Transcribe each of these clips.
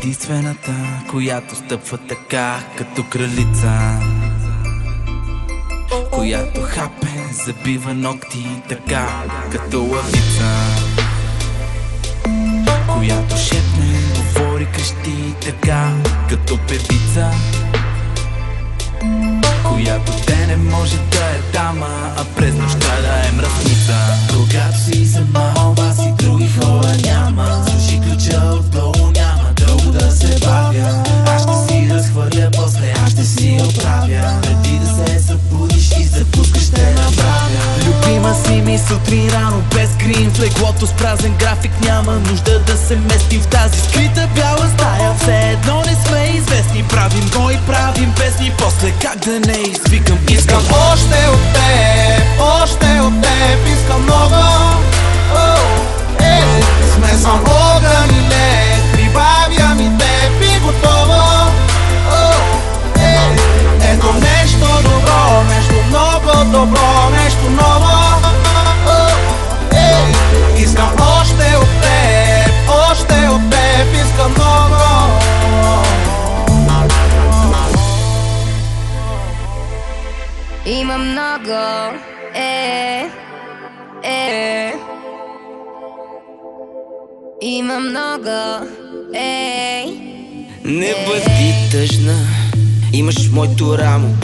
единствената, която стъпва така, като кралица, която хапе, забива ногти така, като лъвица, която шепне, говори, крещи така, като певица, която те не може да е дама, а през нощта да е мръсница. Когато си сама, оба си други хора няма, слушай ключа отдолу, няма дълго да се бавя. Аз ще си разхвърля, после аз ще си оправя. Преди да се събудиш и запускаш ще направя. Любима си ми сутрин рано, без грим в леглото с празен график. Няма нужда да се местим в тази скрита бяла стая. Все едно не сме известни, правим го и правим песни. После как да не извикам, искам още от теб, искам много. Смесвам огън и лед, прибавям и теб и готово. Ето нещо добро, нещо много добро, нещо ново. Искам още от теб, искам много. Има много, има много, Не бъди тъжна, имаш моето рамо.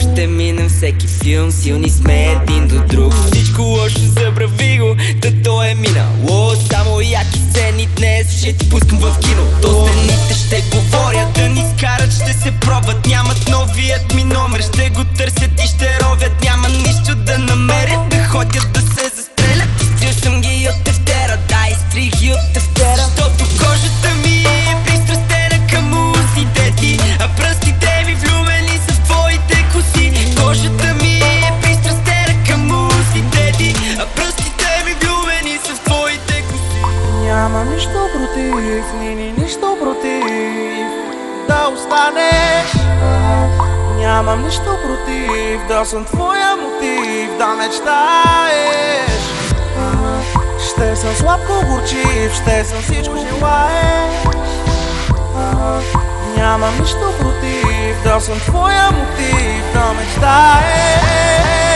Ще минем всеки филм, силни сме един до друг. Всичко лошо забрави го, то е минало. Само яки сцени днес ще ти пускам в кино. До стените ще говорят, да ни скарат, ще се пробват. Нямат новият ми номер, ще го търсят и ще ровят. Няма нищо да намерят, да ходят да се застрелят. Изтрил съм ги от тефтера, да, изтрих ги от тефтера. Защото кожата ми е пристрастена към музите ти, а пръстите ми влюбени са в твоите коси. Кожата ми е пристрастена към музите ти, а пръстите ми влюбени са в твоите коси. Нямам нищо против, нищо против да останеш. Нямам нищо против да съм твоя мотив, да мечтаеш. Ще съм сладко горчив, ще съм всичко желаеш. Нямам нищо против да съм твоя мотив, да мечтаеш.